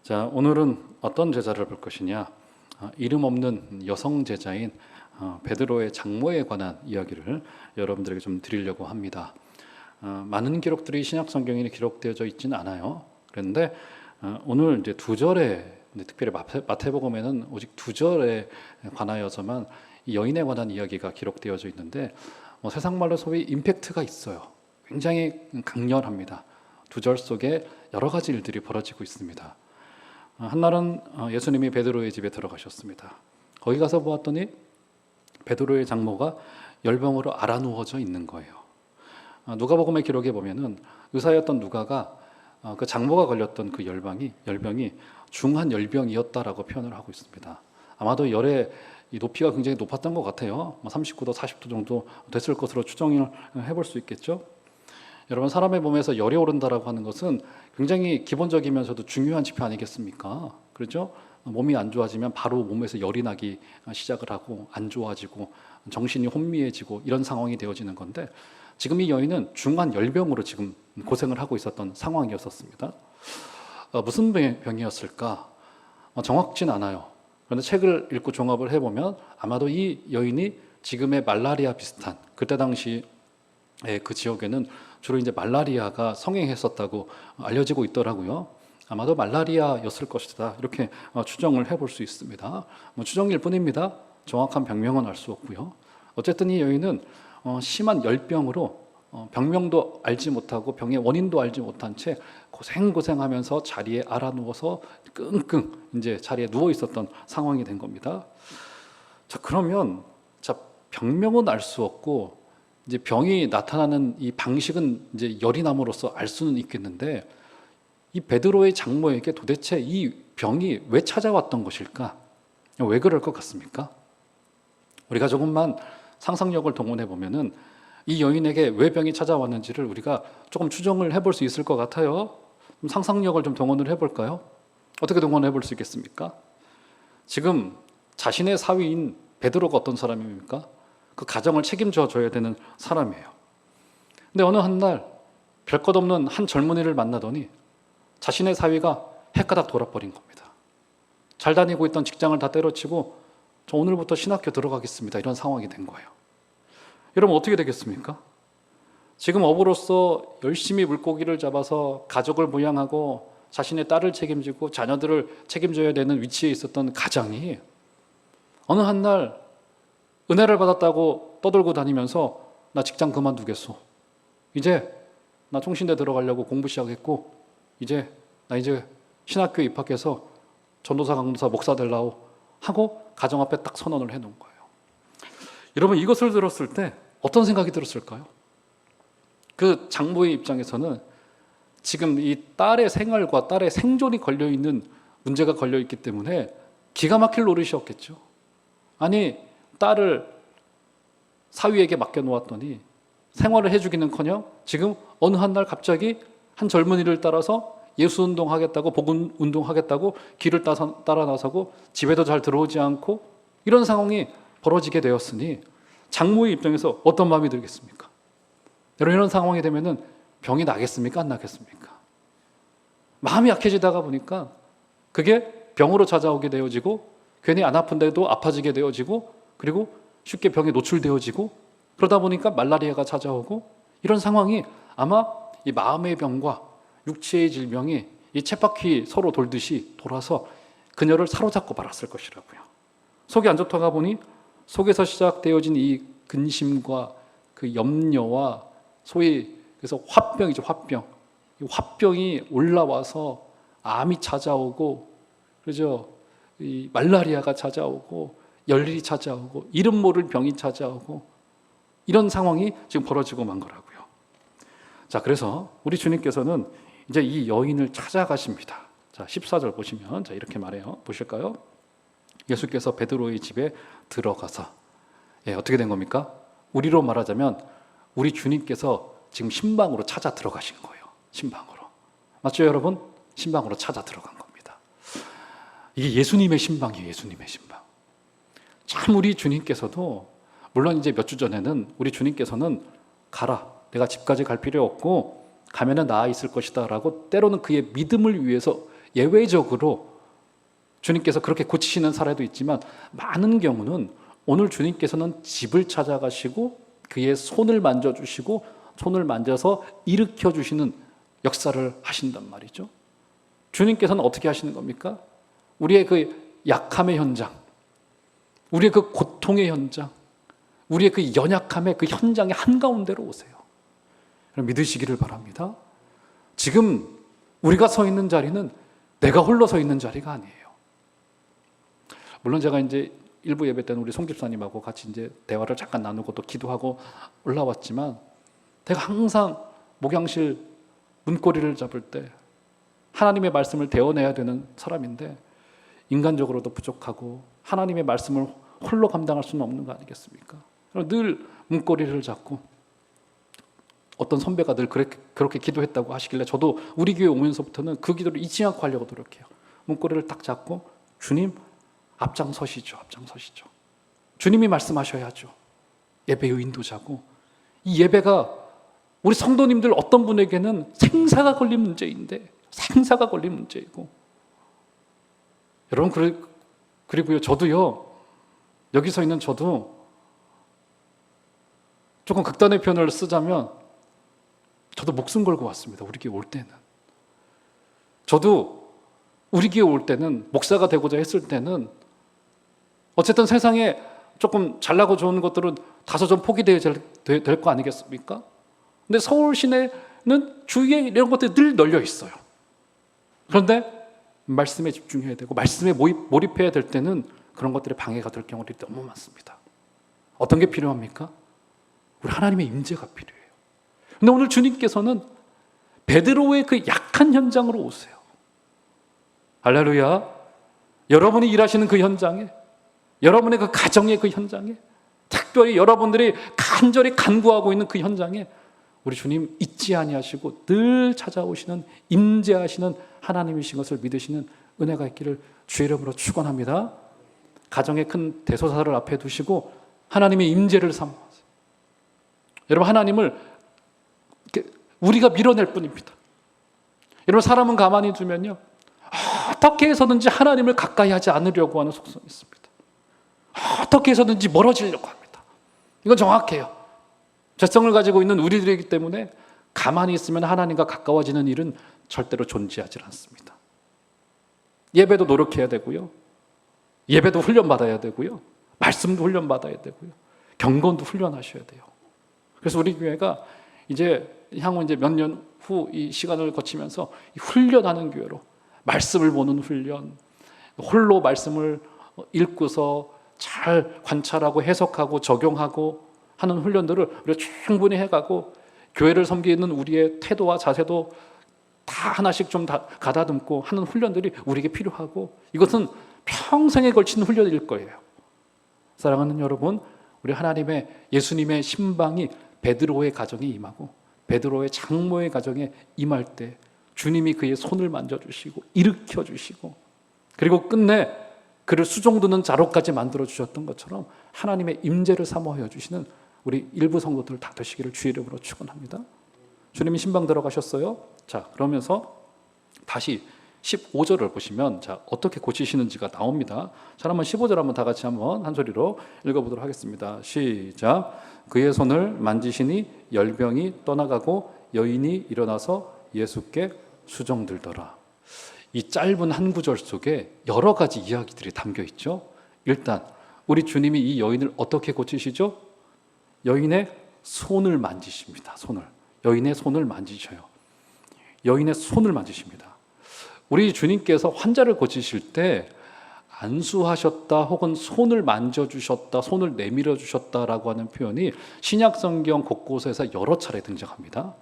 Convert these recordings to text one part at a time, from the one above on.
자, 오늘은 어떤 제자를 볼 것이냐? 이름 없는 여성 제자인 베드로의 장모에 관한 이야기를 여러분들에게 좀 드리려고 합니다. 많은 기록들이 신약 성경에 기록되어져 있지는 않아요. 그런데 오늘 이제 두 절에, 특별히 마태복음에는 오직 두 절에 관하여서만 이 여인에 관한 이야기가 기록되어져 있는데 세상 말로 소위 임팩트가 있어요. 굉장히 강렬합니다. 두 절 속에 여러 가지 일들이 벌어지고 있습니다. 한날은 예수님이 베드로의 집에 들어가셨습니다. 거기 가서 보았더니 베드로의 장모가 열병으로 앓아누워져 있는 거예요. 누가복음의 기록에 보면은 의사였던 누가가 그 장모가 걸렸던 그 열병이 중한 열병이었다라고 표현을 하고 있습니다. 아마도 열의 높이가 굉장히 높았던 것 같아요. 39도, 40도 정도 됐을 것으로 추정을 해볼 수 있겠죠. 여러분, 사람의 몸에서 열이 오른다라고 하는 것은 굉장히 기본적이면서도 중요한 지표 아니겠습니까? 그렇죠? 몸이 안 좋아지면 바로 몸에서 열이 나기 시작을 하고 안 좋아지고 정신이 혼미해지고 이런 상황이 되어지는 건데, 지금 이 여인은 중한 열병으로 지금 고생을 하고 있었던 상황이었습니다. 무슨 병이었을까? 정확진 않아요. 그런데 책을 읽고 종합을 해보면 아마도 이 여인이 지금의 말라리아 비슷한, 그때 당시 그 지역에는 주로 이제 말라리아가 성행했었다고 알려지고 있더라고요. 아마도 말라리아였을 것이다, 이렇게 추정을 해볼 수 있습니다. 추정일 뿐입니다. 정확한 병명은 알 수 없고요. 어쨌든 이 여인은 심한 열병으로 병명도 알지 못하고 병의 원인도 알지 못한 채 고생하면서 자리에 앓아누워서 끙끙 이제 자리에 누워 있었던 상황이 된 겁니다. 자, 그러면 병명은 알 수 없고 이제 병이 나타나는 이 방식은 이제 열이 남으로써 알 수는 있겠는데, 이 베드로의 장모에게 도대체 이 병이 왜 찾아왔던 것일까? 왜 그럴 것 같습니까? 우리가 조금만 상상력을 동원해 보면은 이 여인에게 왜 병이 찾아왔는지를 우리가 조금 추정을 해볼 수 있을 것 같아요. 상상력을 좀 동원을 해볼까요? 어떻게 동원해 볼 수 있겠습니까? 지금 자신의 사위인 베드로가 어떤 사람입니까? 그 가정을 책임져 줘야 되는 사람이에요. 근데 어느 한날 별 것 없는 한 젊은이를 만나더니 자신의 사위가 해가닥 돌아버린 겁니다. 잘 다니고 있던 직장을 다 때려치고 저 오늘부터 신학교 들어가겠습니다, 이런 상황이 된 거예요. 여러분, 어떻게 되겠습니까? 지금 어부로서 열심히 물고기를 잡아서 가족을 부양하고 자신의 딸을 책임지고 자녀들을 책임져야 되는 위치에 있었던 가장이 어느 한날 은혜를 받았다고 떠들고 다니면서 나 직장 그만두겠소, 이제 나 총신대 들어가려고 공부 시작했고 나 이제 신학교에 입학해서 전도사, 강도사, 목사 되려고 하고 가정 앞에 딱 선언을 해놓은 거예요. 여러분, 이것을 들었을 때 어떤 생각이 들었을까요? 그 장모의 입장에서는 지금 이 딸의 생활과 딸의 생존이 걸려있는 문제가 걸려있기 때문에 기가 막힐 노릇이었겠죠. 아니, 딸을 사위에게 맡겨놓았더니 생활을 해주기는커녕 지금 어느 한날 갑자기 한 젊은이를 따라서 예수운동 하겠다고, 복음운동 하겠다고 길을 따라 나서고 집에도 잘 들어오지 않고 이런 상황이 벌어지게 되었으니 장모의 입장에서 어떤 마음이 들겠습니까? 여러분, 이런 상황이 되면은 병이 나겠습니까? 안 나겠습니까? 마음이 약해지다가 보니까 그게 병으로 찾아오게 되어지고 괜히 안 아픈데도 아파지게 되어지고 그리고 쉽게 병에 노출되어지고 그러다 보니까 말라리아가 찾아오고, 이런 상황이 아마 이 마음의 병과 육체의 질병이 이 쳇바퀴 서로 돌듯이 돌아서 그녀를 사로잡고 말았을 것이라고요. 속이 안 좋다가 보니 속에서 시작되어진 이 근심과 그 염려와 소위 그래서 화병이죠, 화병. 이 화병이 올라와서 암이 찾아오고, 그죠? 이 말라리아가 찾아오고 열이 찾아오고 이름 모를 병이 찾아오고 이런 상황이 지금 벌어지고 만 거라고요. 자, 그래서 우리 주님께서는 이제 이 여인을 찾아가십니다. 자, 14절 보시면 이렇게 말해요. 보실까요? 예수께서 베드로의 집에 들어가서, 어떻게 된 겁니까? 우리로 말하자면 우리 주님께서 지금 신방으로 찾아 들어가신 거예요. 신방으로. 맞죠, 여러분? 신방으로 찾아 들어간 겁니다. 이게 예수님의 신방이에요. 예수님의 신방. 참, 우리 주님께서도 물론 이제 몇 주 전에는 우리 주님께서는 가라, 내가 집까지 갈 필요 없고 가면은 나아 있을 것이다 라고 때로는 그의 믿음을 위해서 예외적으로 주님께서 그렇게 고치시는 사례도 있지만 많은 경우는 오늘 주님께서는 집을 찾아가시고 그의 손을 만져주시고 손을 만져서 일으켜주시는 역사를 하신단 말이죠. 주님께서는 어떻게 하시는 겁니까? 우리의 그 약함의 현장, 우리의 그 고통의 현장, 우리의 그 연약함의 그 현장의 한가운데로 오세요. 믿으시기를 바랍니다. 지금 우리가 서 있는 자리는 내가 홀로 서 있는 자리가 아니에요. 물론 제가 이제 일부 예배 때는 우리 송 집사님하고 같이 이제 대화를 잠깐 나누고 또 기도하고 올라왔지만, 제가 항상 목양실 문고리를 잡을 때 하나님의 말씀을 대언해야 되는 사람인데 인간적으로도 부족하고 하나님의 말씀을 홀로 감당할 수는 없는 거 아니겠습니까? 늘 문고리를 잡고, 어떤 선배가 늘 그렇게 기도했다고 하시길래 저도 우리 교회 오면서부터는 그 기도를 잊지 않고 하려고 노력해요. 문고리를 딱 잡고, 주님 앞장서시죠. 앞장서시죠. 주님이 말씀하셔야죠. 예배의 인도자고, 이 예배가 우리 성도님들 어떤 분에게는 생사가 걸린 문제인데, 생사가 걸린 문제이고, 여러분 그리고요, 저도요, 여기 서 있는 저도 조금 극단의 표현을 쓰자면 저도 목숨 걸고 왔습니다. 우리 교회 올 때는. 저도 우리 교회 올 때는, 목사가 되고자 했을 때는 어쨌든 세상에 조금 잘나고 좋은 것들은 다소 좀 포기되어야 될 거 아니겠습니까? 근데 서울 시내는 주위에 이런 것들이 늘 널려 있어요. 그런데 말씀에 집중해야 되고 말씀에 몰입해야 될 때는 그런 것들이 방해가 될 경우들이 너무 많습니다. 어떤 게 필요합니까? 우리 하나님의 임재가 필요해요. 근데 오늘 주님께서는 베드로의 그 약한 현장으로 오세요. 할렐루야. 여러분이 일하시는 그 현장에, 여러분의 그 가정의 그 현장에, 특별히 여러분들이 간절히 간구하고 있는 그 현장에 우리 주님 잊지 아니하시고 늘 찾아오시는, 임재하시는 하나님이신 것을 믿으시는 은혜가 있기를 주의 이름으로 축원합니다. 가정의 큰 대소사를 앞에 두시고 하나님의 임재를 삼으세요. 여러분, 하나님을 우리가 밀어낼 뿐입니다. 여러분, 사람은 가만히 두면요, 어떻게 해서든지 하나님을 가까이 하지 않으려고 하는 속성이 있습니다. 어떻게 해서든지 멀어지려고 합니다. 이건 정확해요. 죄성을 가지고 있는 우리들이기 때문에 가만히 있으면 하나님과 가까워지는 일은 절대로 존재하지 않습니다. 예배도 노력해야 되고요, 예배도 훈련받아야 되고요, 말씀도 훈련받아야 되고요, 경건도 훈련하셔야 돼요. 그래서 우리 교회가 향후 몇 년 후 이 시간을 거치면서 훈련하는 교회로, 말씀을 보는 훈련, 홀로 말씀을 읽고서 잘 관찰하고 해석하고 적용하고 하는 훈련들을 우리가 충분히 해가고, 교회를 섬기는 우리의 태도와 자세도 다 하나씩 좀 다 가다듬고 하는 훈련들이 우리에게 필요하고, 이것은 평생에 걸친 훈련일 거예요. 사랑하는 여러분, 우리 하나님의, 예수님의 신방이 베드로의 가정에 임하고 베드로의 장모의 가정에 임할 때 주님이 그의 손을 만져주시고 일으켜주시고, 그리고 끝내 그를 수종드는 자로까지 만들어주셨던 것처럼 하나님의 임재를 사모하여 주시는 우리 일부 성도들 다 되시기를 주의 이름으로 축원합니다. 주님이 신방 들어가셨어요. 자, 그러면서 다시 15절을 보시면 어떻게 고치시는지가 나옵니다. 자, 한번 15절 한번 다 같이 한번 한 소리로 읽어보도록 하겠습니다. 시작. 그의 손을 만지시니 열병이 떠나가고 여인이 일어나서 예수께 수종들더라. 이 짧은 한 구절 속에 여러 가지 이야기들이 담겨 있죠. 일단 우리 주님이 이 여인을 어떻게 고치시죠? 여인의 손을 만지십니다. 여인의 손을 만지셔요. 여인의 손을 만지십니다. 우리 주님께서 환자를 고치실 때 안수하셨다 혹은 손을 만져주셨다, 손을 내밀어 주셨다라고 하는 표현이 신약 성경 곳곳에서 여러 차례 등장합니다.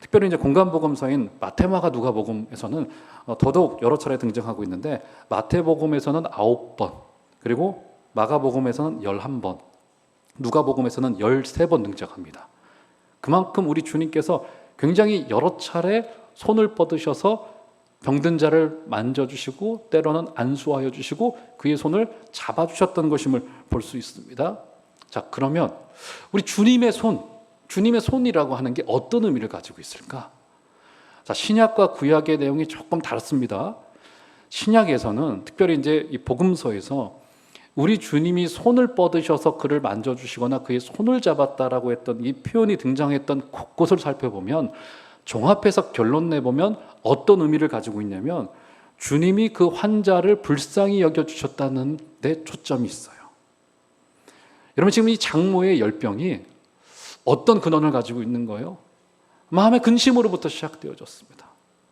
특별히 공간복음서인 마태마가 누가복음에서는 더더욱 여러 차례 등장하고 있는데, 마태복음에서는 9번, 그리고 마가복음에서는 11번, 누가복음에서는 13번 등장합니다. 그만큼 우리 주님께서 굉장히 여러 차례 손을 뻗으셔서 병든 자를 만져주시고 때로는 안수하여 주시고 그의 손을 잡아주셨던 것임을 볼 수 있습니다. 자, 그러면 우리 주님의 손이라고 하는 게 어떤 의미를 가지고 있을까? 자, 신약과 구약의 내용이 조금 다릅니다. 신약에서는 특별히 이제 이 복음서에서 우리 주님이 손을 뻗으셔서 그를 만져주시거나 그의 손을 잡았다라고 했던 이 표현이 등장했던 곳곳을 살펴보면 종합해서 결론 내보면 어떤 의미를 가지고 있냐면 주님이 그 환자를 불쌍히 여겨주셨다는 데 초점이 있어요. 여러분 지금 이 장모의 열병이 어떤 근원을 가지고 있는 거예요? 마음의 근심으로부터 시작되어졌습니다.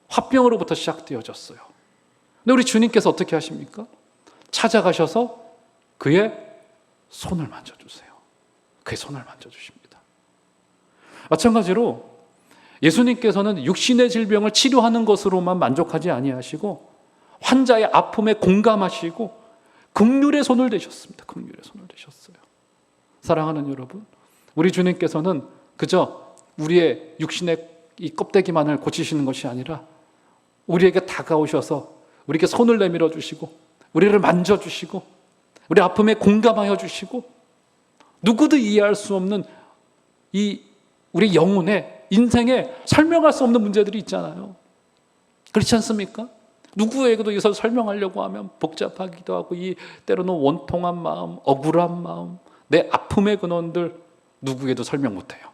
화병으로부터 시작되어졌어요. 근데 우리 주님께서 어떻게 하십니까? 찾아가셔서 그의 손을 만져주세요. 그의 손을 만져주십니다. 마찬가지로 예수님께서는 육신의 질병을 치료하는 것으로만 만족하지 아니하시고 환자의 아픔에 공감하시고 긍휼의 손을 대셨습니다. 긍휼의 손을 대셨어요. 사랑하는 여러분, 우리 주님께서는 그저 우리의 육신의 이 껍데기만을 고치시는 것이 아니라 우리에게 다가오셔서 우리에게 손을 내밀어 주시고 우리를 만져주시고 우리 아픔에 공감하여 주시고 누구도 이해할 수 없는 이 우리 영혼의 인생에 설명할 수 없는 문제들이 있잖아요. 그렇지 않습니까? 누구에게도 이것을 설명하려고 하면 복잡하기도 하고 이 때로는 원통한 마음, 억울한 마음, 내 아픔의 근원들 누구에게도 설명 못해요.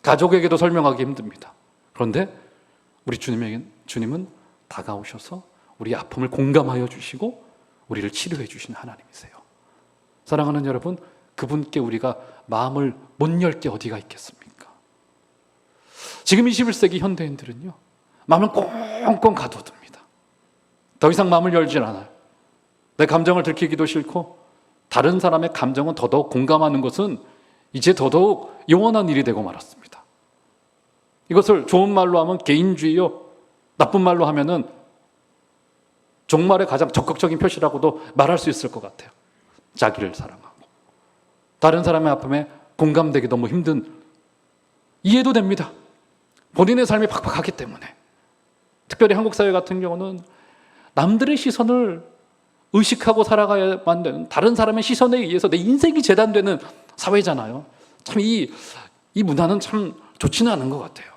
가족에게도 설명하기 힘듭니다. 그런데 우리 주님은 다가오셔서 우리 아픔을 공감하여 주시고 우리를 치료해 주시는 하나님이세요. 사랑하는 여러분, 그분께 우리가 마음을 못 열 게 어디가 있겠습니까? 지금 21세기 현대인들은요, 마음을 꽁꽁 가둬둡니다. 더 이상 마음을 열질 않아요. 내 감정을 들키기도 싫고 다른 사람의 감정은 더더욱 공감하는 것은 이제 더더욱 영원한 일이 되고 말았습니다. 이것을 좋은 말로 하면 개인주의요, 나쁜 말로 하면은 종말의 가장 적극적인 표시라고도 말할 수 있을 것 같아요. 자기를 사랑하고 다른 사람의 아픔에 공감되기 너무 힘든, 이해도 됩니다. 본인의 삶이 팍팍하기 때문에. 특별히 한국 사회 같은 경우는 남들의 시선을 의식하고 살아가야만 되는, 다른 사람의 시선에 의해서 내 인생이 재단되는 사회잖아요. 참 이 문화는 참 좋지는 않은 것 같아요.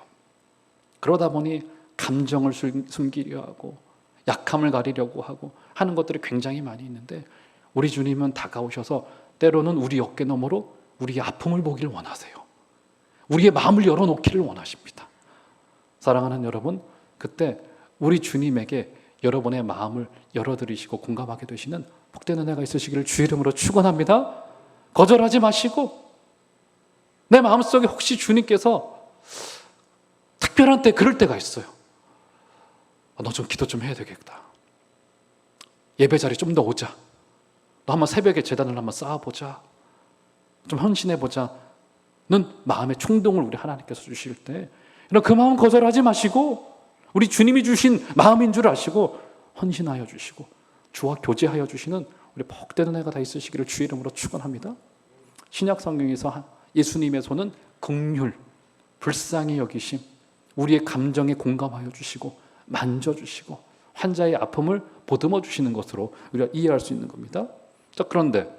그러다 보니 감정을 숨기려 하고 약함을 가리려고 하고 하는 것들이 굉장히 많이 있는데, 우리 주님은 다가오셔서 때로는 우리 어깨 너머로 우리의 아픔을 보기를 원하세요. 우리의 마음을 열어놓기를 원하십니다. 사랑하는 여러분, 그때 우리 주님에게 여러분의 마음을 열어드리시고 공감하게 되시는 복된 은혜가 있으시기를 주의 이름으로 축원합니다. 거절하지 마시고, 내 마음속에 혹시 주님께서 특별한 때, 그럴 때가 있어요. 너 좀 기도 좀 해야 되겠다. 예배 자리 좀 더 오자. 너 한번 새벽에 제단을 한번 쌓아보자. 좀 헌신해보자. 는 마음의 충동을 우리 하나님께서 주실 때, 그 마음 거절하지 마시고 우리 주님이 주신 마음인 줄 아시고 헌신하여 주시고 주와 교제하여 주시는 우리 복된 은혜가 다 있으시기를 주의 이름으로 축원합니다. 신약 성경에서 예수님의 손은 긍휼, 불쌍히 여기심, 우리의 감정에 공감하여 주시고 만져주시고 환자의 아픔을 보듬어 주시는 것으로 우리가 이해할 수 있는 겁니다. 자, 그런데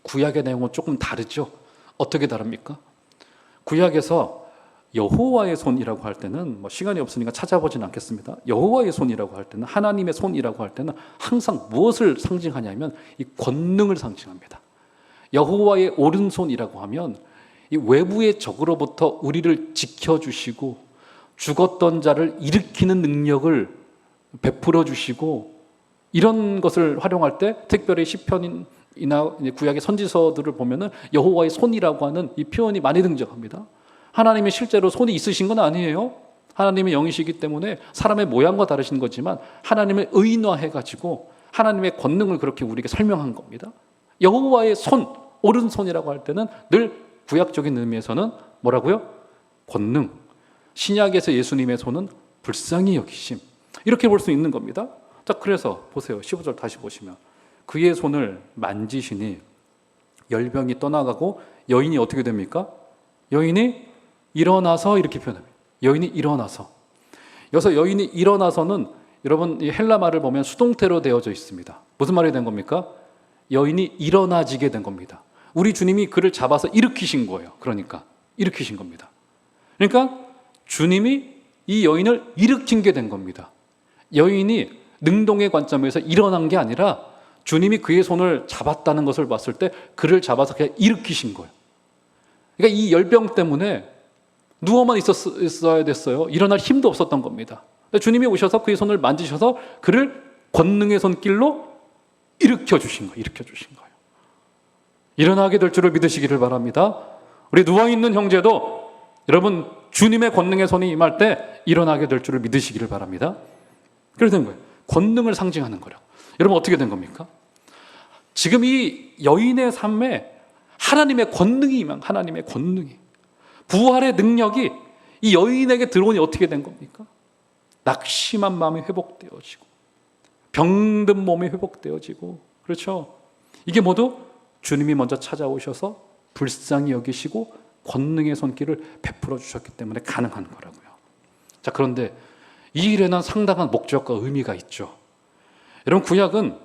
구약의 내용은 조금 다르죠. 어떻게 다릅니까? 구약에서 여호와의 손이라고 할 때는 시간이 없으니까 찾아보진 않겠습니다. 여호와의 손이라고 할 때는, 하나님의 손이라고 할 때는 항상 무엇을 상징하냐면 이 권능을 상징합니다. 여호와의 오른손이라고 하면 이 외부의 적으로부터 우리를 지켜주시고 죽었던 자를 일으키는 능력을 베풀어 주시고, 이런 것을 활용할 때 특별히 시편이나 구약의 선지서들을 보면은 여호와의 손이라고 하는 이 표현이 많이 등장합니다. 하나님이 실제로 손이 있으신 건 아니에요. 하나님의 영이시기 때문에 사람의 모양과 다르신 거지만 하나님을 의인화해가지고 하나님의 권능을 그렇게 우리에게 설명한 겁니다. 여호와의 손, 오른손이라고 할 때는 늘 구약적인 의미에서는 뭐라고요? 권능. 신약에서 예수님의 손은 불쌍히 여기심, 이렇게 볼 수 있는 겁니다. 자, 그래서 보세요. 15절 다시 보시면 그의 손을 만지시니 열병이 떠나가고 여인이 어떻게 됩니까? 여인이 일어나서, 이렇게 표현합니다. 여인이 일어나서. 여기서 여인이 일어나서는 여러분 이 헬라 말을 보면 수동태로 되어져 있습니다. 무슨 말이 된 겁니까? 여인이 일어나지게 된 겁니다. 우리 주님이 그를 잡아서 일으키신 거예요. 그러니까 일으키신 겁니다. 그러니까 주님이 이 여인을 일으킨 게 된 겁니다. 여인이 능동의 관점에서 일어난 게 아니라 주님이 그의 손을 잡았다는 것을 봤을 때 그를 잡아서 그냥 일으키신 거예요. 그러니까 이 열병 때문에 누워만 있어야 됐어요. 일어날 힘도 없었던 겁니다. 주님이 오셔서 그의 손을 만지셔서 그를 권능의 손길로 일으켜 주신 거예요. 일어나게 될 줄을 믿으시기를 바랍니다. 우리 누워있는 형제도 여러분 주님의 권능의 손이 임할 때 일어나게 될 줄을 믿으시기를 바랍니다. 그렇게 된 거예요. 권능을 상징하는 거라. 여러분 어떻게 된 겁니까? 지금 이 여인의 삶에 하나님의 권능이 임한 하나님의 권능이 부활의 능력이 이 여인에게 들어오니 어떻게 된 겁니까? 낙심한 마음이 회복되어지고 병든 몸이 회복되어지고 그렇죠? 이게 모두 주님이 먼저 찾아오셔서 불쌍히 여기시고 권능의 손길을 베풀어 주셨기 때문에 가능한 거라고요. 자, 그런데 이 일에는 상당한 목적과 의미가 있죠. 여러분 구약은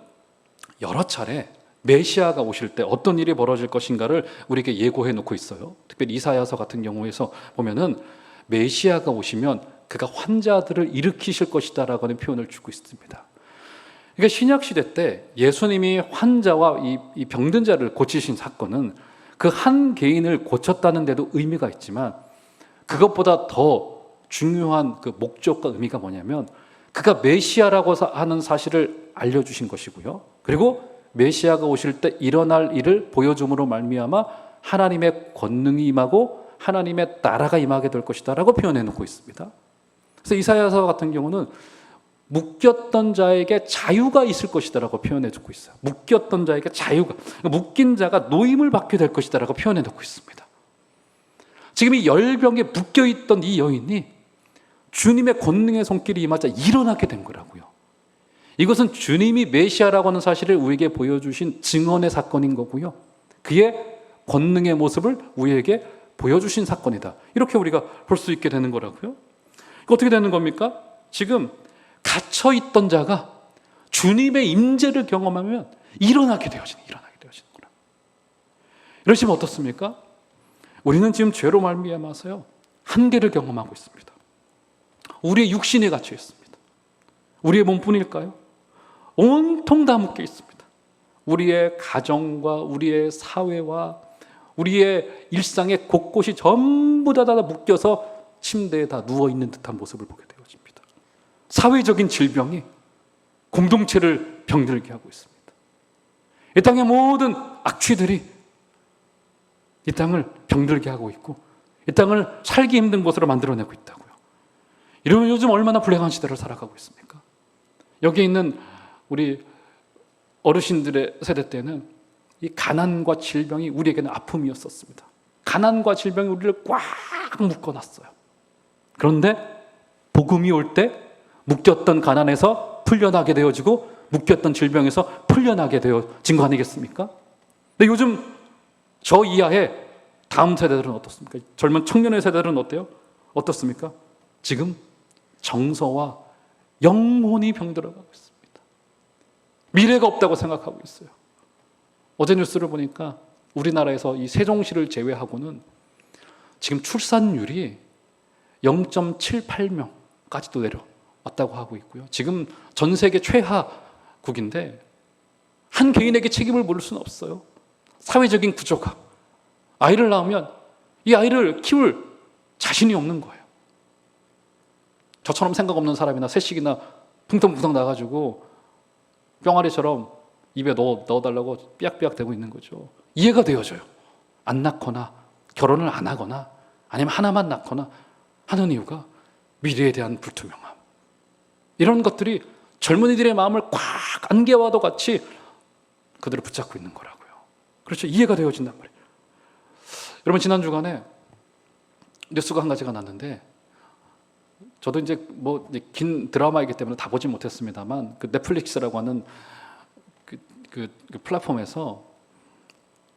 여러 차례 메시아가 오실 때 어떤 일이 벌어질 것인가를 우리에게 예고해 놓고 있어요. 특별히 이사야서 같은 경우에서 보면은 메시아가 오시면 그가 환자들을 일으키실 것이다 라고 하는 표현을 주고 있습니다. 그러니까 신약 시대 때 예수님이 환자와 이 병든 자를 고치신 사건은 그 한 개인을 고쳤다는 데도 의미가 있지만 그것보다 더 중요한 그 목적과 의미가 뭐냐면 그가 메시아라고 하는 사실을 알려주신 것이고요. 그리고 메시아가 오실 때 일어날 일을 보여줌으로 말미암아 하나님의 권능이 임하고 하나님의 나라가 임하게 될 것이다 라고 표현해 놓고 있습니다. 그래서 이사야서 같은 경우는 묶였던 자에게 자유가 있을 것이다 라고 표현해 놓고 있어요. 묶였던 자에게 자유가, 묶인 자가 노임을 받게 될 것이다 라고 표현해 놓고 있습니다. 지금 이 열병에 묶여있던 이 여인이 주님의 권능의 손길이 임하자 일어나게 된 거라고요. 이것은 주님이 메시아라고 하는 사실을 우리에게 보여주신 증언의 사건인 거고요. 그의 권능의 모습을 우리에게 보여주신 사건이다. 이렇게 우리가 볼 수 있게 되는 거라고요. 어떻게 되는 겁니까? 지금 갇혀있던 자가 주님의 임재를 경험하면 일어나게 되어지는 거라. 이러시면 어떻습니까? 우리는 지금 죄로 말미암아서요 한계를 경험하고 있습니다. 우리의 육신에 갇혀 있습니다. 우리의 몸뿐일까요? 온통 다 묶여 있습니다. 우리의 가정과 우리의 사회와 우리의 일상의 곳곳이 전부 다 묶여서 침대에 다 누워있는 듯한 모습을 보게 되어집니다. 사회적인 질병이 공동체를 병들게 하고 있습니다. 이 땅의 모든 악취들이 이 땅을 병들게 하고 있고 이 땅을 살기 힘든 곳으로 만들어내고 있다고요. 이러면 요즘 얼마나 불행한 시대를 살아가고 있습니까? 여기 있는 우리 어르신들의 세대 때는 이 가난과 질병이 우리에게는 아픔이었었습니다. 가난과 질병이 우리를 꽉 묶어놨어요. 그런데 복음이 올 때 묶였던 가난에서 풀려나게 되어지고 묶였던 질병에서 풀려나게 되어진 거 아니겠습니까? 근데 요즘 저 이하의 다음 세대들은 어떻습니까? 젊은 청년의 세대들은 어때요? 어떻습니까? 지금 정서와 영혼이 병들어가고 있습니다. 미래가 없다고 생각하고 있어요. 어제 뉴스를 보니까 우리나라에서 이 세종시를 제외하고는 지금 출산율이 0.78명까지도 내려왔다고 하고 있고요. 지금 전 세계 최하국인데 한 개인에게 책임을 물을 수는 없어요. 사회적인 구조가 아이를 낳으면 이 아이를 키울 자신이 없는 거예요. 저처럼 생각 없는 사람이나 셋씩이나 풍덩풍덩 나가지고 뿅아리처럼 입에 넣어달라고 삐약삐약 대고 있는 거죠. 이해가 되어져요. 안 낳거나 결혼을 안 하거나 아니면 하나만 낳거나 하는 이유가 미래에 대한 불투명함. 이런 것들이 젊은이들의 마음을 꽉 안개와도 같이 그들을 붙잡고 있는 거라고요. 그렇죠. 이해가 되어진단 말이에요. 여러분 지난 주간에 뉴스가 한 가지가 났는데 저도 이제 긴 드라마이기 때문에 다 보지 못했습니다만 그 넷플릭스라고 하는 그 플랫폼에서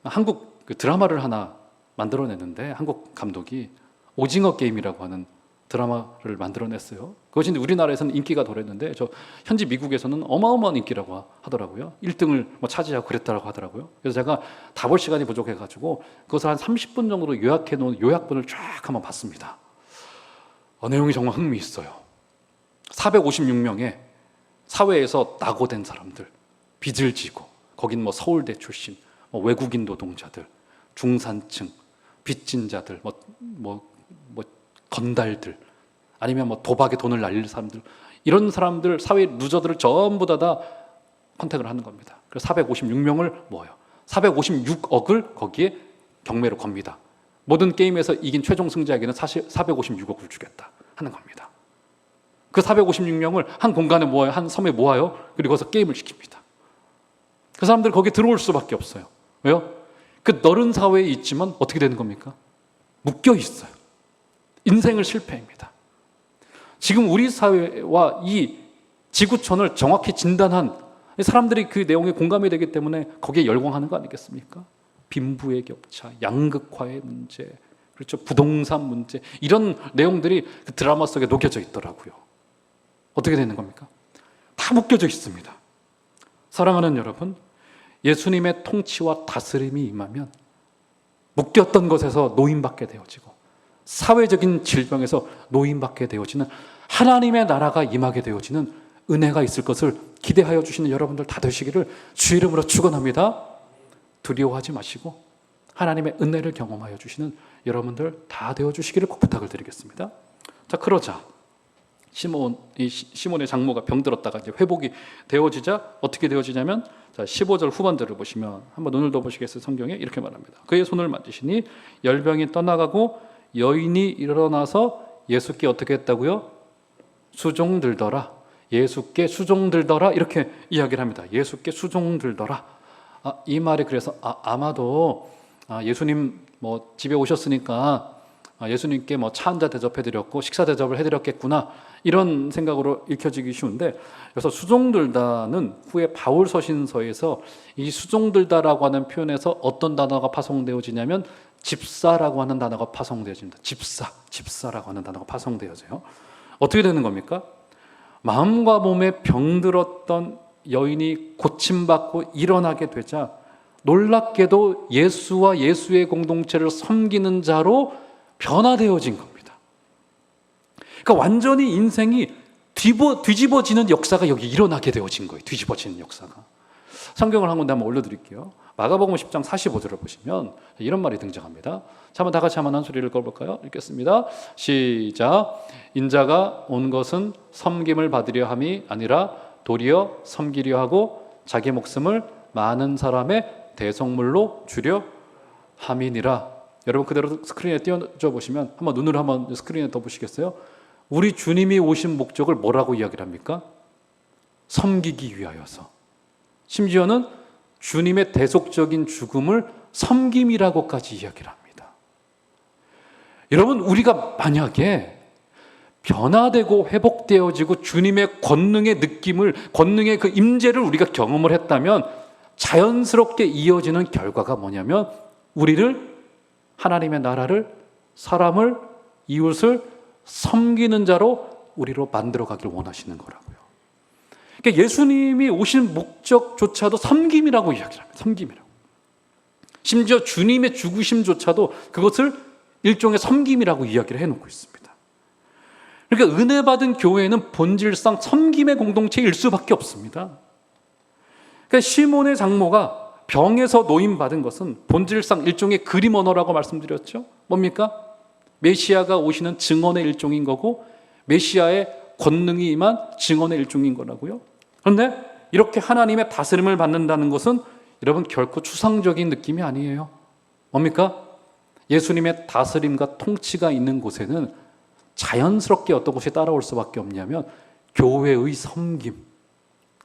한국 그 드라마를 하나 만들어냈는데 한국 감독이 오징어 게임이라고 하는 드라마를 만들어냈어요. 그것이 우리나라에서는 인기가 덜했는데 저 현지 미국에서는 어마어마한 인기라고 하더라고요. 1등을 차지하고 그랬다고 하더라고요. 그래서 제가 다 볼 시간이 부족해가지고 그것을 한 30분 정도로 요약해 놓은 요약본을 쫙 한번 봤습니다. 내용이 정말 흥미있어요. 456명의 사회에서 낙오된 사람들, 빚을 지고, 거긴 뭐 서울대 출신, 뭐 외국인 노동자들, 중산층, 빚진 자들, 뭐 건달들, 아니면 뭐 도박에 돈을 날릴 사람들, 이런 사람들, 사회 루저들을 전부 다 컨택을 하는 겁니다. 그래서 456명을 모아요. 456억을 거기에 경매로 겁니다. 모든 게임에서 이긴 최종 승자에게는 사실 456억을 주겠다 하는 겁니다. 그 456명을 한 공간에 모아요. 한 섬에 모아요. 그리고 거기서 게임을 시킵니다. 그 사람들 거기에 들어올 수밖에 없어요. 왜요? 그 넓은 사회에 있지만 어떻게 되는 겁니까? 묶여 있어요. 인생을 실패합니다. 지금 우리 사회와 이 지구촌을 정확히 진단한 사람들이 그 내용에 공감이 되기 때문에 거기에 열광하는 거 아니겠습니까? 빈부의 격차, 양극화의 문제, 그렇죠? 부동산 문제, 이런 내용들이 그 드라마 속에 녹여져 있더라고요. 어떻게 되는 겁니까? 다 묶여져 있습니다. 사랑하는 여러분, 예수님의 통치와 다스림이 임하면 묶였던 것에서 노임받게 되어지고, 사회적인 질병에서 노임받게 되어지는, 하나님의 나라가 임하게 되어지는 은혜가 있을 것을 기대하여 주시는 여러분들 다 되시기를 주 이름으로 축원합니다. 두려워하지 마시고 하나님의 은혜를 경험하여 주시는 여러분들 다 되어 주시기를 꼭 부탁을 드리겠습니다. 자, 그러자 시몬의 장모가 병들었다가 이제 회복이 되어지자 어떻게 되어지냐면, 자, 15절 후반절을 보시면 한번 눈을 더 보시겠어요? 성경에 이렇게 말합니다. 그의 손을 만지시니 열병이 떠나가고 여인이 일어나서 예수께 어떻게 했다고요? 수종들더라. 예수께 수종들더라, 이렇게 이야기를 합니다. 예수께 수종들더라. 이 말이 그래서 아마도 예수님 뭐 집에 오셨으니까 예수님께 뭐 차 한 잔 대접해드렸고 식사 대접을 해드렸겠구나, 이런 생각으로 읽혀지기 쉬운데, 그래서 수종들다는 후에 바울 서신서에서 이 수종들다라고 하는 표현에서 어떤 단어가 파송되어지냐면 집사라고 하는 단어가 파송되어집니다. 집사라고 하는 단어가 파송되어져요. 어떻게 되는 겁니까? 마음과 몸에 병들었던 여인이 고침받고 일어나게 되자 놀랍게도 예수와 예수의 공동체를 섬기는 자로 변화되어진 겁니다. 그러니까 완전히 인생이 뒤집어지는 역사가 여기 일어나게 되어진 거예요. 뒤집어지는 역사가. 성경을 한 군데 한번 올려드릴게요. 마가복음 10장 45절을 보시면 이런 말이 등장합니다. 자, 한번 다 같이 한번 한 소리를 읽어볼까요? 읽겠습니다. 시작. 인자가 온 것은 섬김을 받으려 함이 아니라 도리어 섬기려 하고 자기 목숨을 많은 사람의 대속물로 주려 함이니라. 여러분 그대로 스크린에 띄워줘 보시면 한번 눈으로 한번 스크린에 더 보시겠어요? 우리 주님이 오신 목적을 뭐라고 이야기를 합니까? 섬기기 위하여서. 심지어는 주님의 대속적인 죽음을 섬김이라고까지 이야기를 합니다. 여러분, 우리가 만약에 변화되고 회복되어지고 주님의 권능의 느낌을, 권능의 그 임재를 우리가 경험을 했다면 자연스럽게 이어지는 결과가 뭐냐면 우리를, 하나님의 나라를, 사람을, 이웃을 섬기는 자로 우리로 만들어가길 원하시는 거라고요. 그러니까 예수님이 오신 목적조차도 섬김이라고 이야기를 합니다. 섬김이라고. 심지어 주님의 죽으심조차도 그것을 일종의 섬김이라고 이야기를 해놓고 있습니다. 그러니까 은혜 받은 교회는 본질상 섬김의 공동체일 수밖에 없습니다. 그러니까 시몬의 장모가 병에서 노임받은 것은 본질상 일종의 그림 언어라고 말씀드렸죠. 뭡니까? 메시아가 오시는 증언의 일종인 거고 메시아의 권능이 임한 증언의 일종인 거라고요. 그런데 이렇게 하나님의 다스림을 받는다는 것은 여러분 결코 추상적인 느낌이 아니에요. 뭡니까? 예수님의 다스림과 통치가 있는 곳에는 자연스럽게 어떤 것이 따라올 수밖에 없냐면 교회의 섬김,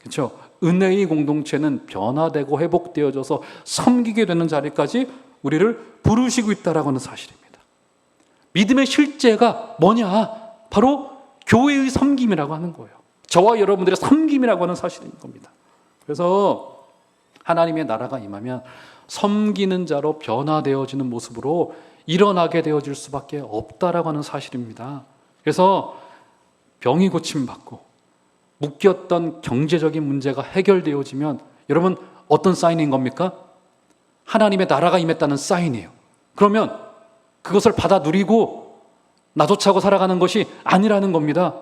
그렇죠? 은혜의 공동체는 변화되고 회복되어져서 섬기게 되는 자리까지 우리를 부르시고 있다라고 하는 사실입니다. 믿음의 실제가 뭐냐? 바로 교회의 섬김이라고 하는 거예요. 저와 여러분들의 섬김이라고 하는 사실인 겁니다. 그래서 하나님의 나라가 임하면 섬기는 자로 변화되어지는 모습으로 일어나게 되어질 수밖에 없다라고 하는 사실입니다. 그래서 병이 고침받고 묶였던 경제적인 문제가 해결되어지면 여러분 어떤 사인인 겁니까? 하나님의 나라가 임했다는 사인이에요. 그러면 그것을 받아 누리고 나도 차고 살아가는 것이 아니라는 겁니다.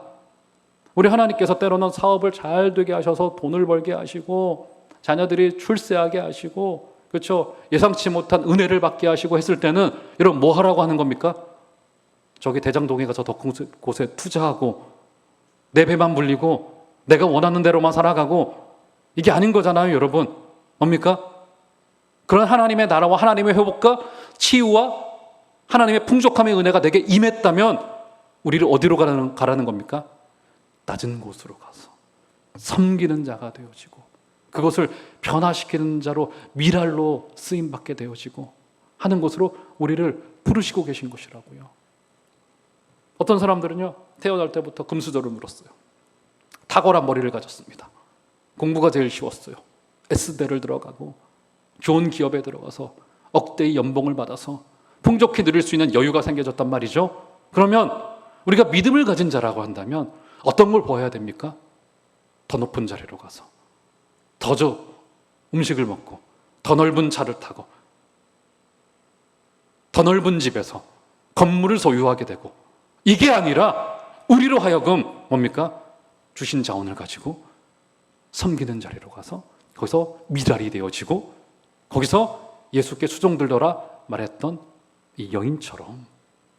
우리 하나님께서 때로는 사업을 잘 되게 하셔서 돈을 벌게 하시고 자녀들이 출세하게 하시고, 그렇죠? 예상치 못한 은혜를 받게 하시고 했을 때는 여러분 뭐 하라고 하는 겁니까? 저기 대장동에 가서 더 큰 곳에 투자하고 내 배만 불리고 내가 원하는 대로만 살아가고, 이게 아닌 거잖아요, 여러분. 뭡니까? 그런 하나님의 나라와 하나님의 회복과 치유와 하나님의 풍족함의 은혜가 내게 임했다면 우리를 어디로 가라는 겁니까? 낮은 곳으로 가서 섬기는 자가 되어지고, 그것을 변화시키는 자로 미랄로 쓰임받게 되어지고 하는 것으로 우리를 부르시고 계신 것이라고요. 어떤 사람들은요, 태어날 때부터 금수저를 물었어요. 탁월한 머리를 가졌습니다. 공부가 제일 쉬웠어요. S대를 들어가고 좋은 기업에 들어가서 억대의 연봉을 받아서 풍족히 누릴 수 있는 여유가 생겨졌단 말이죠. 그러면 우리가 믿음을 가진 자라고 한다면 어떤 걸 보아야 됩니까? 더 높은 자리로 가서 더 음식을 먹고 더 넓은 차를 타고 더 넓은 집에서 건물을 소유하게 되고, 이게 아니라 우리로 하여금 뭡니까? 주신 자원을 가지고 섬기는 자리로 가서 거기서 미랄이 되어지고, 거기서 예수께 수종들더라 말했던 이 여인처럼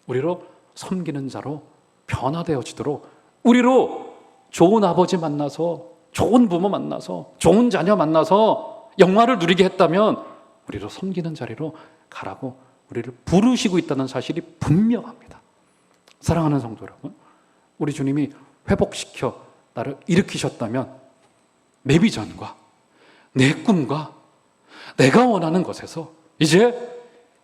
우리로 섬기는 자로 변화되어지도록, 우리로 좋은 아버지 만나서 좋은 부모 만나서 좋은 자녀 만나서 영화를 누리게 했다면 우리로 섬기는 자리로 가라고 우리를 부르시고 있다는 사실이 분명합니다. 사랑하는 성도 여러분, 우리 주님이 회복시켜 나를 일으키셨다면 내 비전과 내 꿈과 내가 원하는 것에서 이제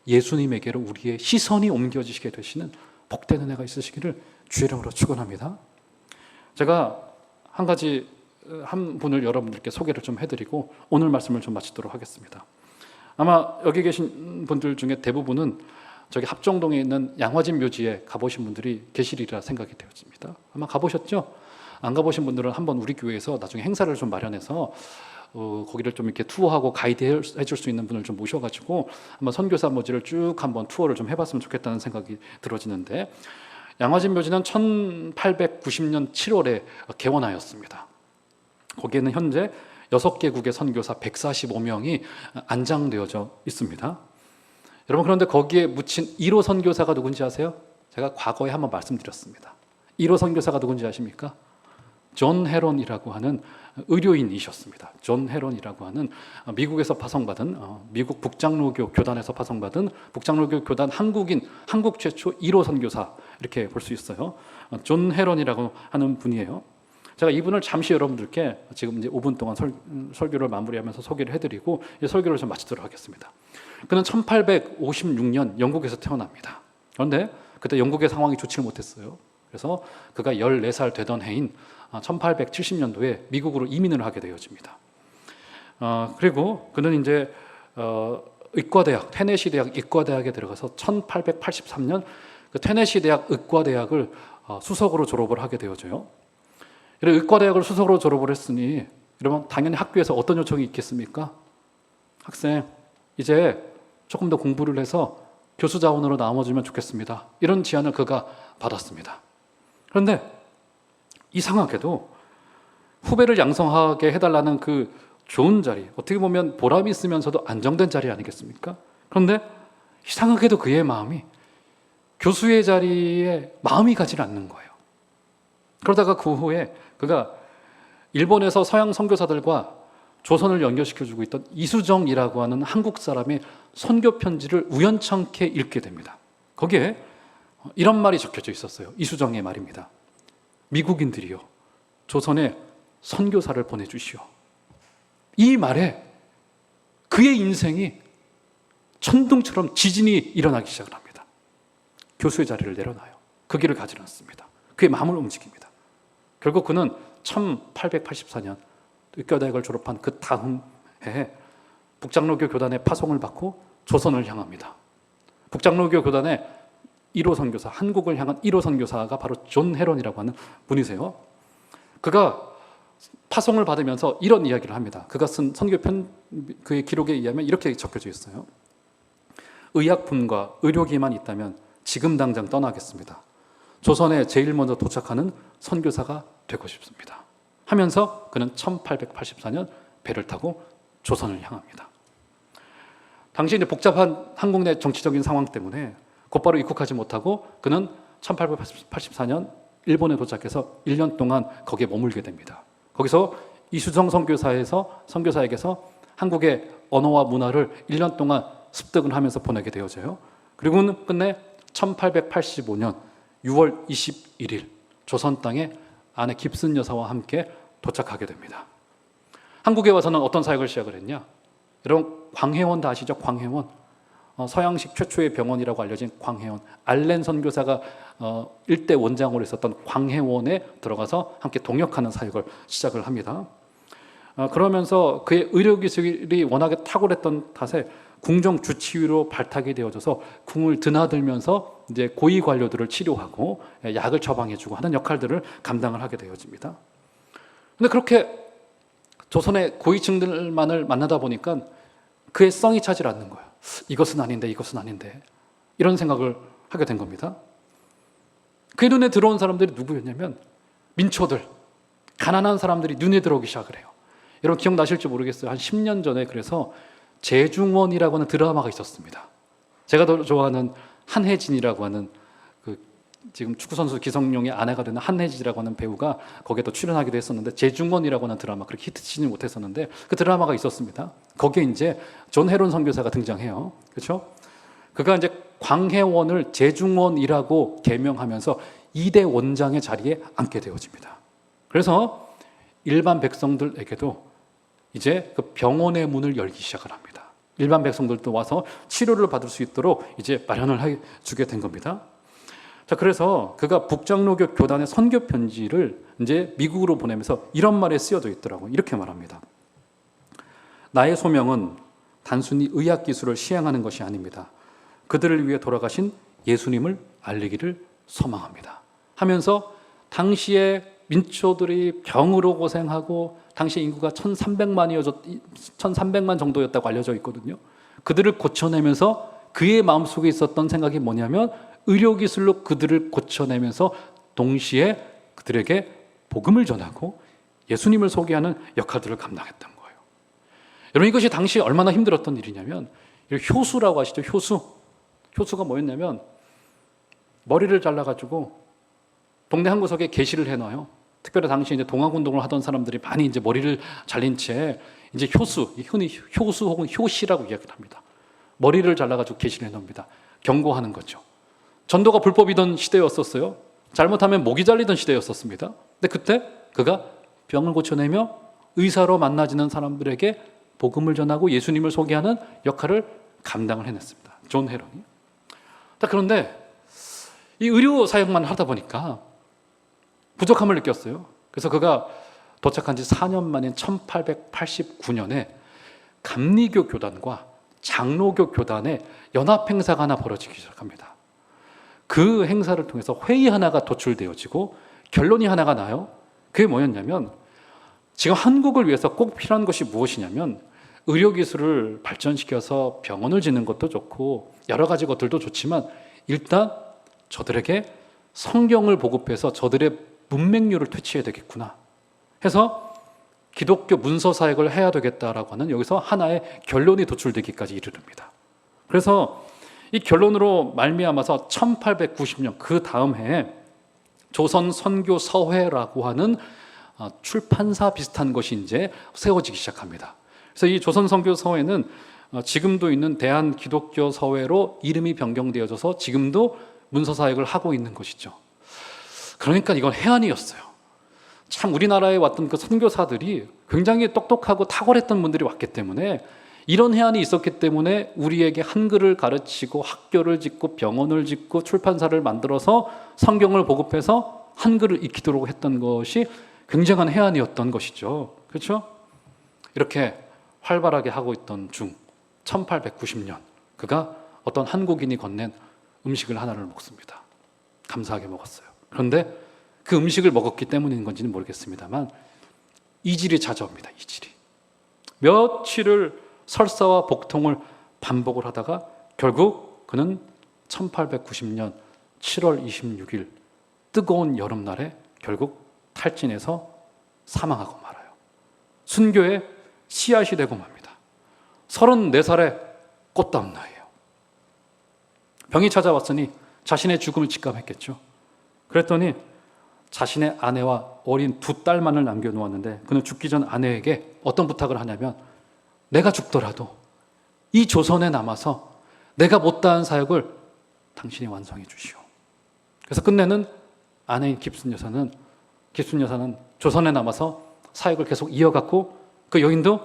예수님에게로 우리의 시선이 옮겨지게 되시는 복된 은혜가 있으시기를 주의 이름으로 축원합니다. 제가 한 분을 여러분들께 소개를 좀 해드리고 오늘 말씀을 좀 마치도록 하겠습니다. 아마 여기 계신 분들 중에 대부분은 저기 합정동에 있는 양화진 묘지에 가보신 분들이 계시리라 생각이 되어집니다. 아마 가보셨죠? 안 가보신 분들은 한번 우리 교회에서 나중에 행사를 좀 마련해서 거기를 좀 이렇게 투어하고 가이드 해줄 수 있는 분을 좀 모셔가지고 한번 선교사 묘지를 쭉 한번 투어를 좀 해봤으면 좋겠다는 생각이 들어지는데, 양화진 묘지는 1890년 7월에 개원하였습니다. 거기에는 현재 6개국의 선교사 145명이 안장되어져 있습니다. 여러분, 그런데 거기에 묻힌 1호 선교사가 누군지 아세요? 제가 과거에 한번 말씀드렸습니다. 1호 선교사가 누군지 아십니까? 존 헤론이라고 하는 의료인이셨습니다. 존 헤론이라고 하는 미국에서 파송받은 미국 북장로교 교단에서 파송받은 북장로교 교단 한국 최초 1호 선교사, 이렇게 볼 수 있어요. 존 헤론이라고 하는 분이에요. 제가 이분을 잠시 여러분들께 지금 이제 5분 동안 설교를 마무리하면서 소개를 해드리고 설교를 좀 마치도록 하겠습니다. 그는 1856년 영국에서 태어납니다. 그런데 그때 영국의 상황이 좋지를 못했어요. 그래서 그가 14살 되던 해인 1870년도에 미국으로 이민을 하게 되어집니다. 그리고 그는 이제 의과대학, 테네시 대학 의과대학에 들어가서 1883년 그 테네시 대학 의과대학을 수석으로 졸업을 하게 되어져요. 의과대학을 수석으로 졸업을 했으니 여러분 당연히 학교에서 어떤 요청이 있겠습니까? 학생, 이제 조금 더 공부를 해서 교수 자원으로 남아주면 좋겠습니다. 이런 제안을 그가 받았습니다. 그런데 이상하게도 후배를 양성하게 해달라는 그 좋은 자리, 어떻게 보면 보람이 있으면서도 안정된 자리 아니겠습니까? 그런데 이상하게도 그의 마음이 교수의 자리에 마음이 가지 않는 거예요. 그러다가 그 후에 그가 일본에서 서양 선교사들과 조선을 연결시켜주고 있던 이수정이라고 하는 한국 사람의 선교 편지를 우연찮게 읽게 됩니다. 거기에 이런 말이 적혀져 있었어요. 이수정의 말입니다. 미국인들이요, 조선에 선교사를 보내주시오. 이 말에 그의 인생이 천둥처럼 지진이 일어나기 시작을 합니다. 교수의 자리를 내려놔요. 그 길을 가지 않습니다. 그의 마음을 움직입니다. 결국 그는 1884년 의과대학을 졸업한 그 다음 해에 북장로교 교단의 파송을 받고 조선을 향합니다. 북장로교 교단의 1호 선교사, 한국을 향한 1호 선교사가 바로 존 헤론이라고 하는 분이세요. 그가 파송을 받으면서 이런 이야기를 합니다. 그가 쓴 선교편, 그의 기록에 의하면 이렇게 적혀져 있어요. 의약품과 의료기만 있다면 지금 당장 떠나겠습니다. 조선에 제일 먼저 도착하는 선교사가 되고 싶습니다 하면서 그는 1884년 배를 타고 조선을 향합니다. 당시 이제 복잡한 한국 내 정치적인 상황 때문에 곧바로 입국하지 못하고 그는 1884년 일본에 도착해서 1년 동안 거기에 머물게 됩니다. 거기서 이수정 선교사에게서 한국의 언어와 문화를 1년 동안 습득을 하면서 보내게 되어져요. 그리고는 끝내 1885년 6월 21일 조선 땅에 아내 깁슨 여사와 함께 도착하게 됩니다. 한국에 와서는 어떤 사역을 시작을 했냐? 여러분 광해원 다 아시죠? 광해원. 서양식 최초의 병원이라고 알려진 광해원. 알렌 선교사가 일대 원장으로 있었던 광해원에 들어가서 함께 동역하는 사역을 시작을 합니다. 그러면서 그의 의료기술이 워낙에 탁월했던 탓에 궁정 주치의로 발탁이 되어져서 궁을 드나들면서 이제 고위 관료들을 치료하고 약을 처방해주고 하는 역할들을 감당을 하게 되어집니다. 근데 그렇게 조선의 고위층들만을 만나다 보니까 그의 성이 차질 않는 거예요. 이것은 아닌데 이것은 아닌데 이런 생각을 하게 된 겁니다. 그의 눈에 들어온 사람들이 누구였냐면 민초들, 가난한 사람들이 눈에 들어오기 시작을 해요. 여러분 기억나실지 모르겠어요. 한 10년 전에 그래서 재중원이라고 하는 드라마가 있었습니다. 제가 더 좋아하는 한혜진이라고 하는 지금 축구선수 기성용의 아내가 되는 한혜진이라고 하는 배우가 거기에 또 출연하기도 했었는데 재중원이라고 하는 드라마 그렇게 히트치지 못했었는데 그 드라마가 있었습니다. 거기에 이제 존 헤론 선교사가 등장해요. 그렇죠? 그가 이제 광해원을 재중원이라고 개명하면서 2대 원장의 자리에 앉게 되어집니다. 그래서 일반 백성들에게도 이제 그 병원의 문을 열기 시작을 합니다. 일반 백성들도 와서 치료를 받을 수 있도록 이제 마련을 해주게 된 겁니다. 자, 그래서 그가 북장로교 교단의 선교 편지를 이제 미국으로 보내면서 이런 말에 쓰여져 있더라고요. 이렇게 말합니다. 나의 소명은 단순히 의학 기술을 시행하는 것이 아닙니다. 그들을 위해 돌아가신 예수님을 알리기를 소망합니다. 하면서 당시에 민초들이 병으로 고생하고 당시 인구가 1300만 정도였다고 알려져 있거든요. 그들을 고쳐내면서 그의 마음속에 있었던 생각이 뭐냐면 의료기술로 그들을 고쳐내면서 동시에 그들에게 복음을 전하고 예수님을 소개하는 역할들을 감당했던 거예요. 여러분 이것이 당시 얼마나 힘들었던 일이냐면 효수라고 아시죠? 효수가 뭐였냐면 머리를 잘라가지고 동네 한 구석에 게시를 해놔요. 특별히 당시 이제 동학운동을 하던 사람들이 많이 이제 머리를 잘린 채 이제 흔히 효수 혹은 효시라고 이야기를 합니다. 머리를 잘라가지고 게시를 해놓습니다. 경고하는 거죠. 전도가 불법이던 시대였었어요. 잘못하면 목이 잘리던 시대였었습니다. 근데 그때 그가 병을 고쳐내며 의사로 만나지는 사람들에게 복음을 전하고 예수님을 소개하는 역할을 감당을 해냈습니다. 존 헤런이. 그런데 이 의료 사역만 하다 보니까 부족함을 느꼈어요. 그래서 그가 도착한 지 4년 만인 1889년에 감리교 교단과 장로교 교단의 연합 행사가 하나 벌어지기 시작합니다. 그 행사를 통해서 회의 하나가 도출되어지고 결론이 하나가 나요. 그게 뭐였냐면 지금 한국을 위해서 꼭 필요한 것이 무엇이냐면 의료기술을 발전시켜서 병원을 짓는 것도 좋고 여러 가지 것들도 좋지만 일단 저들에게 성경을 보급해서 저들의 문맹률을 퇴치해야 되겠구나 해서 기독교 문서 사역을 해야 되겠다라고 하는 여기서 하나의 결론이 도출되기까지 이르릅니다. 그래서 이 결론으로 말미암아서 1890년 그 다음 해에 조선 선교 서회라고 하는 출판사 비슷한 것이 이제 세워지기 시작합니다. 그래서 이 조선 선교 서회는 지금도 있는 대한 기독교 서회로 이름이 변경되어져서 지금도 문서 사역을 하고 있는 것이죠. 그러니까 이건 해안이었어요. 참 우리나라에 왔던 그 선교사들이 굉장히 똑똑하고 탁월했던 분들이 왔기 때문에 이런 해안이 있었기 때문에 우리에게 한글을 가르치고 학교를 짓고 병원을 짓고 출판사를 만들어서 성경을 보급해서 한글을 익히도록 했던 것이 굉장한 해안이었던 것이죠. 그렇죠? 이렇게 활발하게 하고 있던 중 1890년 그가 어떤 한국인이 건넨 음식을 하나를 먹습니다. 감사하게 먹었어요. 그런데 그 음식을 먹었기 때문인 건지는 모르겠습니다만 이질이 찾아옵니다. 이질이. 며칠을 설사와 복통을 반복을 하다가 결국 그는 1890년 7월 26일 뜨거운 여름날에 결국 탈진해서 사망하고 말아요. 순교의 씨앗이 되고 맙니다. 34살의 꽃다운 나이에요. 병이 찾아왔으니 자신의 죽음을 직감했겠죠. 그랬더니 자신의 아내와 어린 2딸만을 남겨놓았는데 그는 죽기 전 아내에게 어떤 부탁을 하냐면 내가 죽더라도 이 조선에 남아서 내가 못다한 사역을 당신이 완성해 주시오. 그래서 끝내는 아내인 깁슨 여사는 조선에 남아서 사역을 계속 이어갔고 그 여인도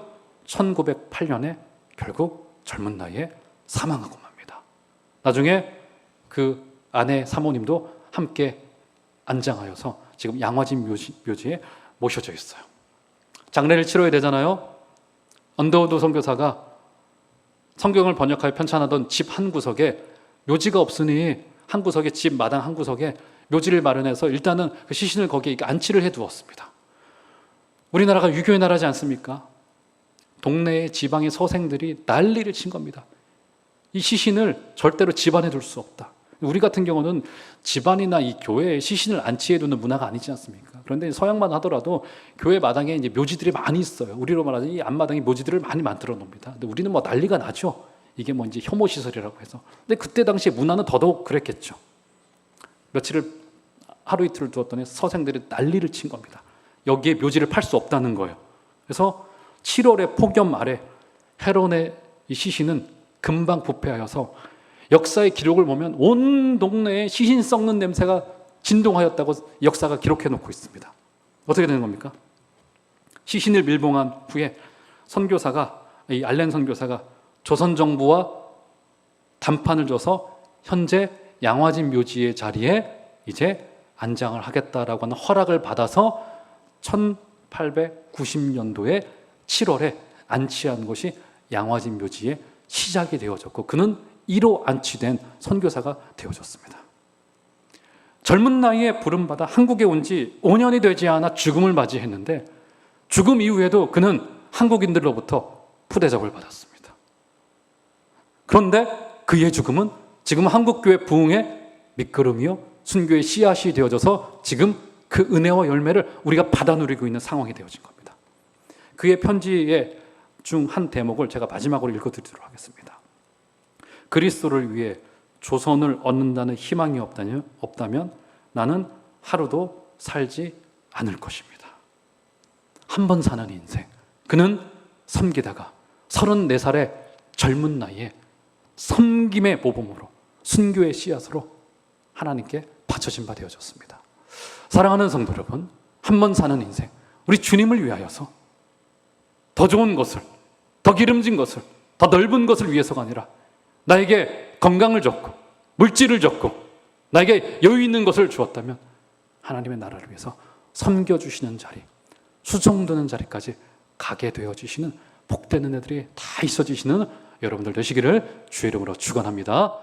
1908년에 결국 젊은 나이에 사망하고 맙니다. 나중에 그 아내 사모님도 함께 안장하여서 지금 양화진 묘지에 모셔져 있어요. 장례를 치러야 되잖아요. 언더우드 선교사가 성경을 번역하여 편찬하던 집 한 구석에 묘지가 없으니 한 구석에 집 마당 한 구석에 묘지를 마련해서 일단은 그 시신을 거기에 안치를 해두었습니다. 우리나라가 유교의 나라지 않습니까? 동네의 지방의 서생들이 난리를 친 겁니다. 이 시신을 절대로 집안에 둘 수 없다. 우리 같은 경우는 집안이나 이 교회에 시신을 안치해 두는 문화가 아니지 않습니까? 그런데 서양만 하더라도 교회 마당에 이제 묘지들이 많이 있어요. 우리로 말하자면 이 앞마당에 묘지들을 많이 만들어 놓습니다. 근데 우리는 뭐 난리가 나죠. 이게 뭐 이제 혐오 시설이라고 해서. 근데 그때 당시에 문화는 더더욱 그랬겠죠. 며칠을 하루 이틀을 두었더니 서생들이 난리를 친 겁니다. 여기에 묘지를 팔 수 없다는 거예요. 그래서 7월의 폭염 아래 헤론의 이 시신은 금방 부패하여서 역사의 기록을 보면 온 동네에 시신 썩는 냄새가 진동하였다고 역사가 기록해 놓고 있습니다. 어떻게 되는 겁니까? 시신을 밀봉한 후에 이 알렌 선교사가 조선 정부와 담판을 줘서 현재 양화진 묘지의 자리에 이제 안장을 하겠다라고 하는 허락을 받아서 1890년도에 7월에 안치한 것이 양화진 묘지의 시작이 되어졌고 그는 1호 안치된 선교사가 되어졌습니다. 젊은 나이에 부름받아 한국에 온 지 5년이 되지 않아 죽음을 맞이했는데 죽음 이후에도 그는 한국인들로부터 푸대접을 받았습니다. 그런데 그의 죽음은 지금 한국교회 부흥의 밑거름이요 순교의 씨앗이 되어져서 지금 그 은혜와 열매를 우리가 받아 누리고 있는 상황이 되어진 겁니다. 그의 편지의 중 한 대목을 제가 마지막으로 읽어드리도록 하겠습니다. 그리스도를 위해 조선을 얻는다는 희망이 없다면 나는 하루도 살지 않을 것입니다. 한 번 사는 인생. 그는 섬기다가 34살의 젊은 나이에 섬김의 모범으로 순교의 씨앗으로 하나님께 바쳐진 바 되어졌습니다. 사랑하는 성도 여러분, 한 번 사는 인생, 우리 주님을 위하여서 더 좋은 것을, 더 기름진 것을, 더 넓은 것을 위해서가 아니라 나에게 건강을 줬고 물질을 줬고 나에게 여유 있는 것을 주었다면 하나님의 나라를 위해서 섬겨주시는 자리, 수종드는 자리까지 가게 되어지시는 복되는 애들이 다 있어지시는 여러분들 되시기를 주의 이름으로 축원합니다.